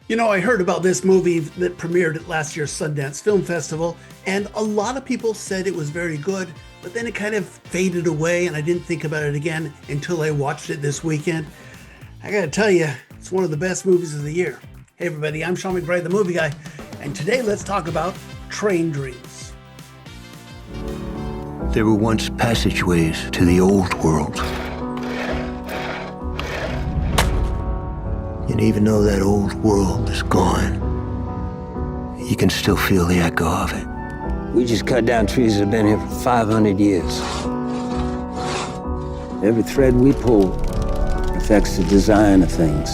You know, I heard about this movie that premiered at last year's Sundance Film Festival, and a lot of people said it was very good, but then it kind of faded away, and I didn't think about it again until I watched it this weekend. I gotta tell you, it's one of the best movies of the year. Hey everybody, I'm Sean McBride, the movie guy, and today let's talk about Train Dreams. There were once passageways to the old world. And even though that old world is gone, you can still feel the echo of it. We just cut down trees that have been here for 500 years. Every thread we pull affects the design of things.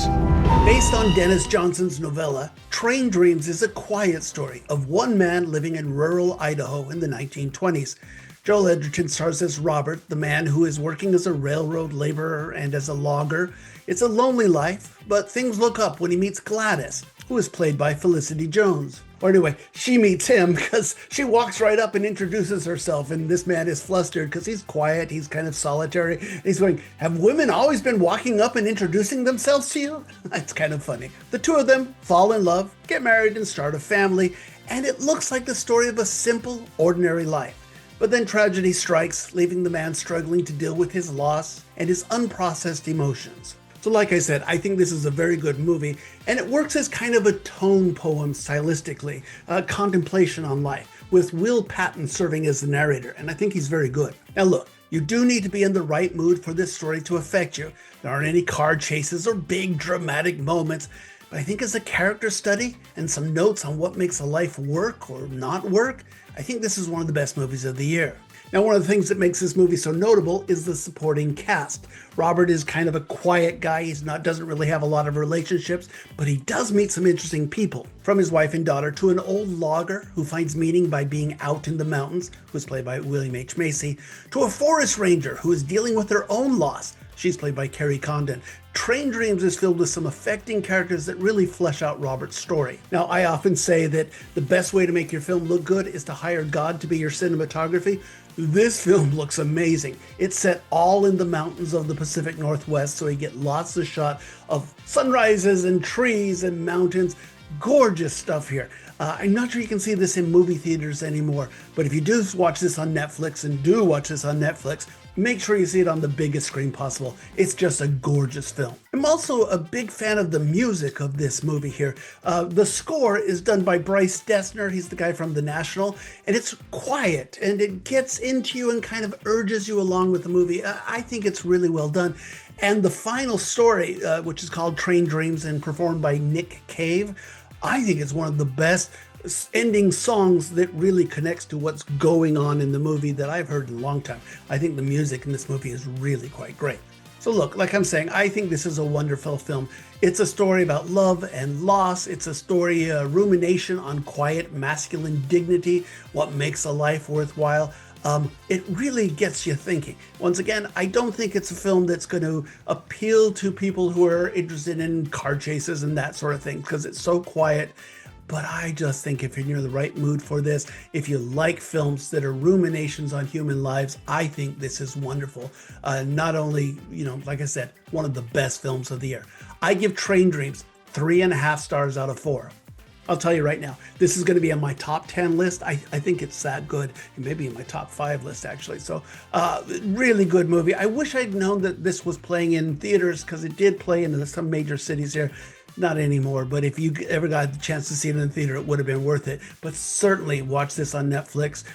Based on Dennis Johnson's novella, Train Dreams is a quiet story of one man living in rural Idaho in the 1920s. Joel Edgerton stars as Robert, the man who is working as a railroad laborer and as a logger. It's a lonely life, but things look up when he meets Gladys, who is played by Felicity Jones. Or anyway, she meets him because she walks right up and introduces herself, and this man is flustered because he's quiet, he's kind of solitary. He's going, "Have women always been walking up and introducing themselves to you?" It's kind of funny. The two of them fall in love, get married, and start a family, and it looks like the story of a simple, ordinary life. But then tragedy strikes, leaving the man struggling to deal with his loss and his unprocessed emotions. So like I said, I think this is a very good movie, and it works as kind of a tone poem stylistically, a contemplation on life, with Will Patton serving as the narrator, and I think he's very good. Now look, you do need to be in the right mood for this story to affect you. There aren't any car chases or big dramatic moments, but I think as a character study and some notes on what makes a life work or not work, I think this is one of the best movies of the year. Now, one of the things that makes this movie so notable is the supporting cast. Robert is kind of a quiet guy. Doesn't really have a lot of relationships, but he does meet some interesting people. From his wife and daughter to an old logger who finds meaning by being out in the mountains, who's played by William H. Macy, to a forest ranger who is dealing with her own loss. She's played by Carrie Condon. Train Dreams is filled with some affecting characters that really flesh out Robert's story. Now, I often say that the best way to make your film look good is to hire God to be your cinematography. This film looks amazing. It's set all in the mountains of the Pacific Northwest, so you get lots of shots of sunrises and trees and mountains. Gorgeous stuff here. I'm not sure you can see this in movie theaters anymore, but if you do watch this on Netflix, make sure you see it on the biggest screen possible. It's just a gorgeous film. I'm also a big fan of the music of this movie here. The score is done by Bryce Dessner. He's the guy from The National, and it's quiet, and it gets into you and kind of urges you along with the movie. I think it's really well done. And the final story, which is called Train Dreams and performed by Nick Cave, I think it's one of the best ending songs that really connects to what's going on in the movie that I've heard in a long time. I think the music in this movie is really quite great. So look, like I'm saying, I think this is a wonderful film. It's a story about love and loss. It's a story, rumination on quiet masculine dignity, what makes a life worthwhile. It really gets you thinking. Once again, I don't think it's a film that's going to appeal to people who are interested in car chases and that sort of thing, because it's so quiet. But I just think if you're in the right mood for this, if you like films that are ruminations on human lives, I think this is wonderful. Not only, like I said, one of the best films of the year. I give Train Dreams 3.5 stars out of 4. I'll tell you right now, this is going to be on my top 10 list. I think it's that good. It may be in my top 5 list, actually. So, really good movie. I wish I'd known that this was playing in theaters, because it did play in some major cities here. Not anymore, but if you ever got the chance to see it in the theater, it would have been worth it. But certainly watch this on Netflix.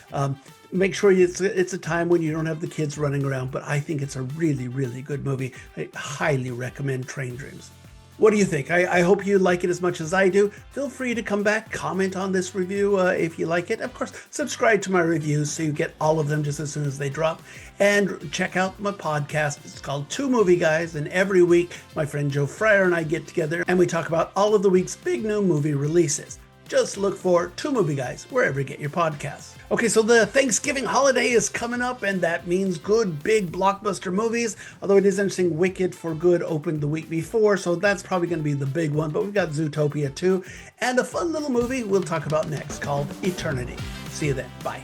Make sure it's a time when you don't have the kids running around, but I think it's a really, really good movie. I highly recommend Train Dreams. What do you think? I hope you like it as much as I do. Feel free to come back, comment on this review if you like it. Of course, subscribe to my reviews so you get all of them just as soon as they drop. And check out my podcast. It's called Two Movie Guys. And every week, my friend Joe Fryer and I get together and we talk about all of the week's big new movie releases. Just look for Two Movie Guys wherever you get your podcasts. Okay, so the Thanksgiving holiday is coming up, and that means good, big blockbuster movies. Although it is interesting, Wicked for Good opened the week before, so that's probably going to be the big one. But we've got Zootopia too, and a fun little movie we'll talk about next called Eternity. See you then. Bye.